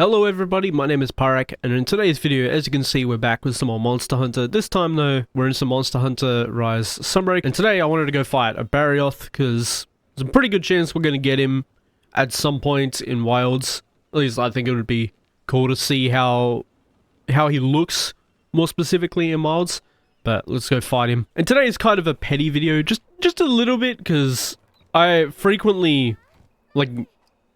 Hello everybody, my name is Pyrac, and in today's video, as you can see, we're back with some more Monster Hunter. This time though, we're in some Monster Hunter Rise Sunbreak, and today I wanted to go fight a Barioth, because there's a pretty good chance we're going to get him at some point in Wilds. At least I think it would be cool to see how he looks, more specifically in Wilds. But let's go fight him. And today is kind of a petty video, just a little bit, because I frequently, like,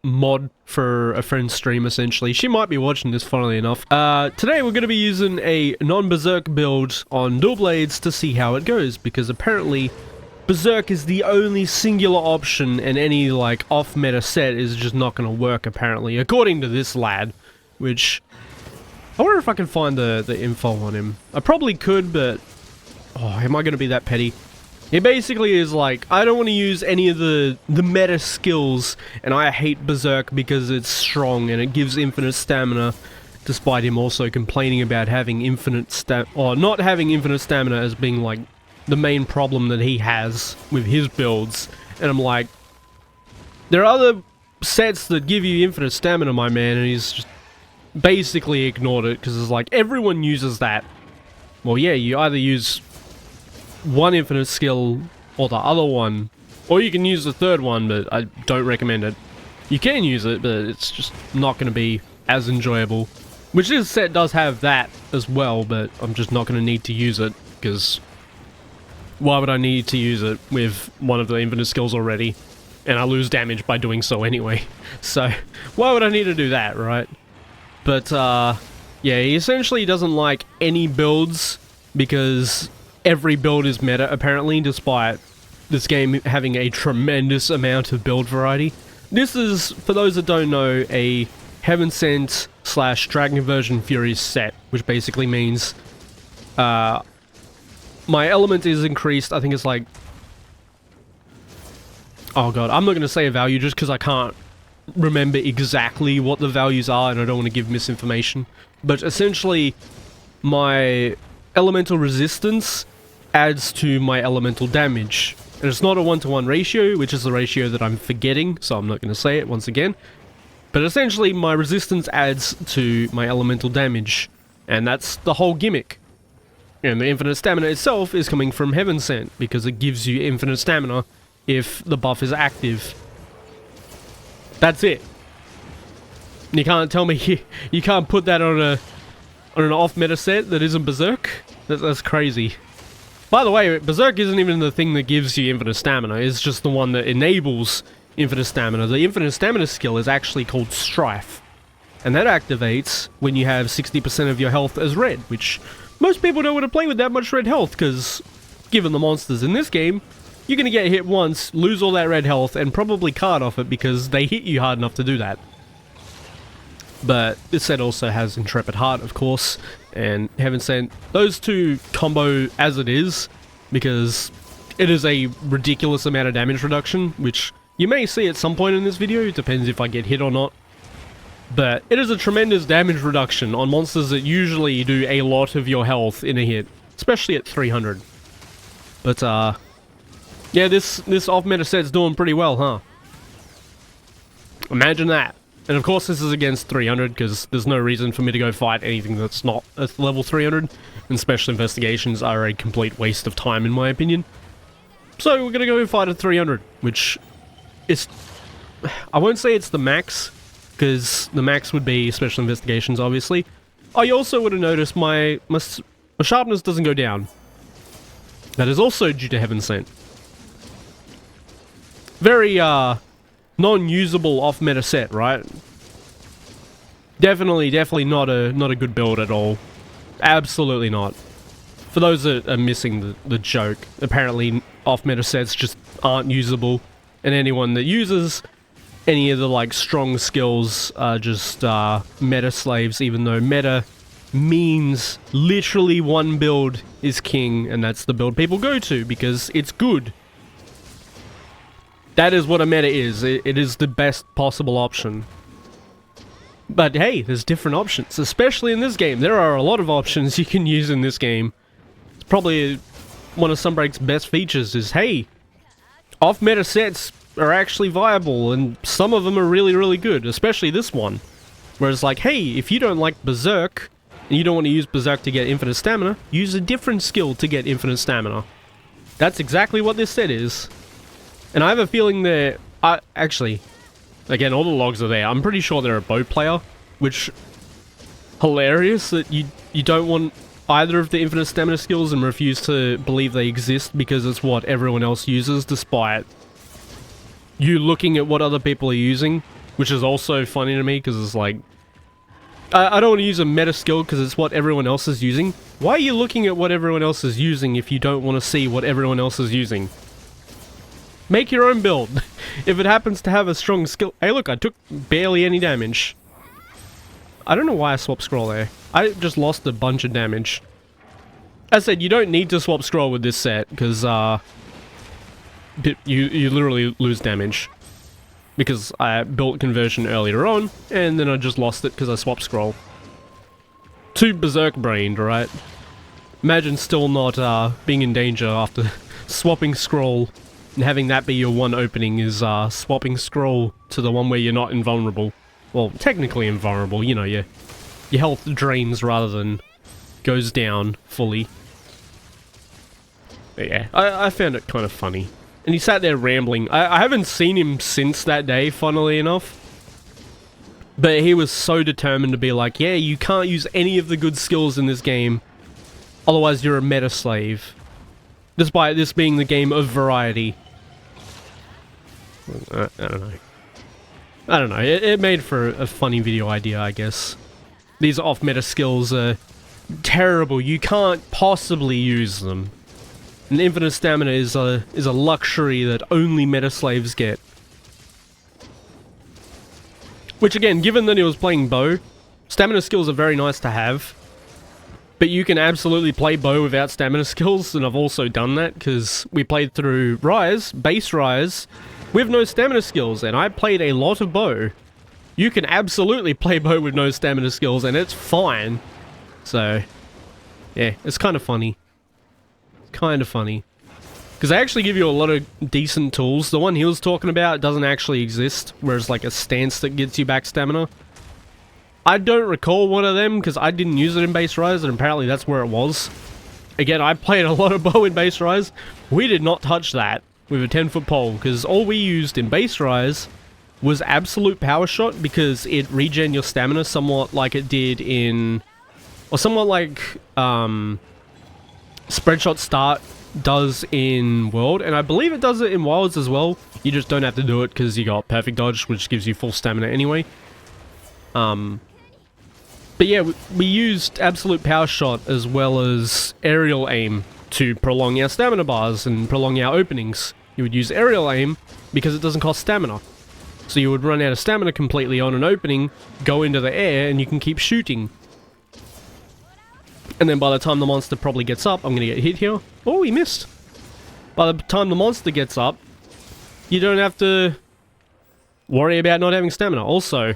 mod for a friend's stream, essentially. She might be watching this, funnily enough. Today we're going to be using a non-Berserk build on dual blades to see how it goes, because apparently Berserk is the only singular option, and any, like, off-meta set is just not going to work, apparently, according to this lad, which... I wonder if I can find the info on him. I probably could, but... Oh, am I going to be that petty? It basically is like, I don't want to use any of the meta skills, and I hate Berserk because it's strong and it gives infinite stamina, despite him also complaining about having not having infinite stamina as being like the main problem that he has with his builds. And I'm like, there are other sets that give you infinite stamina, my man, and he's just basically ignored it because it's like, everyone uses that. Well, yeah, you either use one infinite skill or the other one, or you can use the third one, but I don't recommend it. You can use it, but it's just not going to be as enjoyable. Which this set does have that as well, but I'm just not going to need to use it, because why would I need to use it with one of the infinite skills already? And I lose damage by doing so anyway. So, why would I need to do that, right? But, yeah, he essentially doesn't like any builds, because every build is meta, apparently, despite this game having a tremendous amount of build variety. This is, for those that don't know, a Heaven Sent / Dragon Conversion Furies set, which basically means my element is increased. I think it's like... Oh god, I'm not going to say a value just because I can't remember exactly what the values are, and I don't want to give misinformation. But essentially, my elemental resistance adds to my elemental damage. And it's not a 1-to-1 ratio, which is the ratio that I'm forgetting, so I'm not going to say it once again. But essentially, my resistance adds to my elemental damage. And that's the whole gimmick. And the infinite stamina itself is coming from Heaven Sent, because it gives you infinite stamina if the buff is active. That's it. You can't tell me you can't put that on an off-meta set that isn't Berserk? That's crazy. By the way, Berserk isn't even the thing that gives you infinite stamina, it's just the one that enables infinite stamina. The infinite stamina skill is actually called Strife. And that activates when you have 60% of your health as red, which most people don't want to play with that much red health, because given the monsters in this game, you're going to get hit once, lose all that red health, and probably card off it because they hit you hard enough to do that. But this set also has Intrepid Heart, of course, and Heaven Sent. Those two combo as it is, because it is a ridiculous amount of damage reduction, which you may see at some point in this video, it depends if I get hit or not. But it is a tremendous damage reduction on monsters that usually do a lot of your health in a hit, especially at 300. But, yeah, this off-meta set's doing pretty well, huh? Imagine that. And of course this is against 300, because there's no reason for me to go fight anything that's not at level 300, and special investigations are a complete waste of time in my opinion. So we're gonna go fight at 300, which is... I won't say it's the max, because the max would be special investigations, obviously. I also would have noticed my sharpness doesn't go down. That is also due to Heaven Sent. Very, non-usable off-meta set, right? Definitely not a good build at all. Absolutely not. For those that are missing the joke, apparently off-meta sets just aren't usable, and anyone that uses any of the like strong skills are just meta slaves, even though meta means literally one build is king, and that's the build people go to because it's good. That is what a meta is. It is the best possible option. But hey, there's different options, especially in this game. There are a lot of options you can use in this game. It's probably one of Sunbreak's best features is, hey, off-meta sets are actually viable, and some of them are really, really good, especially this one. Whereas like, hey, if you don't like Berserk, and you don't want to use Berserk to get infinite stamina, use a different skill to get infinite stamina. That's exactly what this set is. And I have a feeling that... actually, again, all the logs are there. I'm pretty sure they're a bow player, which... hilarious that you don't want either of the infinite stamina skills and refuse to believe they exist because it's what everyone else uses, despite you looking at what other people are using, which is also funny to me because it's like, I don't want to use a meta skill because it's what everyone else is using. Why are you looking at what everyone else is using if you don't want to see what everyone else is using? Make your own build. If it happens to have a strong skill... Hey look, I took barely any damage. I don't know why I swapped scroll there. I just lost a bunch of damage. As I said, you don't need to swap scroll with this set, because, you literally lose damage. Because I built conversion earlier on, and then I just lost it because I swapped scroll. Too berserk brained, right? Imagine still not, being in danger after swapping scroll, and having that be your one opening is, swapping scroll to the one where you're not invulnerable. Well, technically invulnerable, you know, your health drains rather than goes down fully. But yeah, I found it kind of funny. And he sat there rambling. I haven't seen him since that day, funnily enough. But he was so determined to be like, yeah, you can't use any of the good skills in this game, otherwise you're a meta slave. Despite this being the game of variety. I don't know. I don't know, it made for a funny video idea, I guess. These off-meta skills are terrible, you can't possibly use them. And infinite stamina is a luxury that only meta slaves get. Which again, given that he was playing bow, stamina skills are very nice to have. But you can absolutely play bow without stamina skills, and I've also done that, because we played through Rise, base Rise, with no stamina skills, and I played a lot of bow. You can absolutely play bow with no stamina skills, and it's fine. So, yeah, it's kind of funny. Kind of funny. Because they actually give you a lot of decent tools. The one he was talking about doesn't actually exist, whereas like a stance that gets you back stamina. I don't recall one of them, because I didn't use it in base Rise, and apparently that's where it was. Again, I played a lot of bow in base Rise. We did not touch that with a 10-foot pole, because all we used in base Rise was absolute power shot, because it regen your stamina somewhat like it did in... or somewhat like spread shot start does in World, and I believe it does it in Wilds as well. You just don't have to do it because you got perfect dodge, which gives you full stamina anyway. But yeah, we used absolute power shot as well as aerial aim to prolong our stamina bars and prolong our openings. You would use aerial aim because it doesn't cost stamina. So you would run out of stamina completely on an opening, go into the air, and you can keep shooting. And then by the time the monster probably gets up, I'm going to get hit here. Oh, he missed. By the time the monster gets up, you don't have to worry about not having stamina. Also,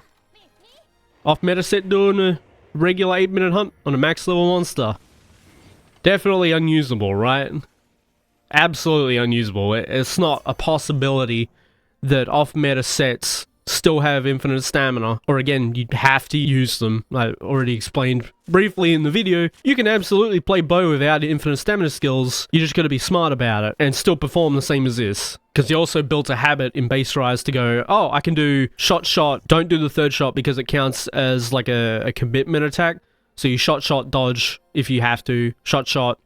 off meta set doing a regular 8-minute hunt on a max level monster. Definitely unusable, right? Absolutely unusable. It's not a possibility that off-meta sets still have infinite stamina, or again, you have to use them. I already explained briefly in the video. You can absolutely play bow without infinite stamina skills, you just gotta be smart about it, and still perform the same as this. Because you also built a habit in base Rise to go, oh, I can do shot, don't do the third shot because it counts as like a commitment attack. So you shot, dodge if you have to, shot,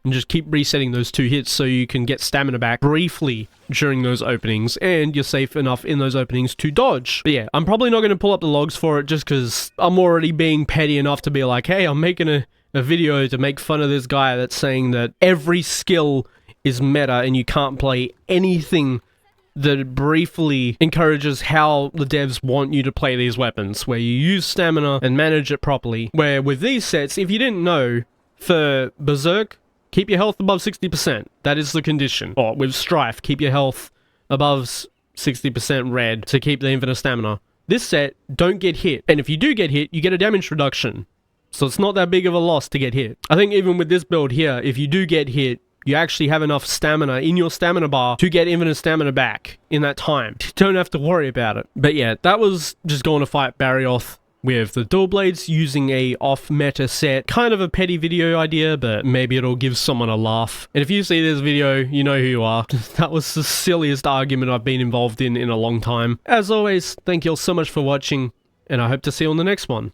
and just keep resetting those 2 hits so you can get stamina back briefly during those openings, and you're safe enough in those openings to dodge. But yeah, I'm probably not going to pull up the logs for it just because I'm already being petty enough to be like, hey, I'm making a video to make fun of this guy that's saying that every skill is meta and you can't play anything that briefly encourages how the devs want you to play these weapons, where you use stamina and manage it properly. Where with these sets, if you didn't know, for Berserk, keep your health above 60%. That is the condition. Or with Strife, keep your health above 60% red to keep the infinite stamina. This set, don't get hit. And if you do get hit, you get a damage reduction. So it's not that big of a loss to get hit. I think even with this build here, if you do get hit, you actually have enough stamina in your stamina bar to get infinite stamina back in that time. You don't have to worry about it. But yeah, that was just going to fight Barioth. with the dual blades using a off-meta set. Kind of a petty video idea, but maybe it'll give someone a laugh. And if you see this video, you know who you are. That was the silliest argument I've been involved in a long time. As always, thank you all so much for watching, and I hope to see you on the next one.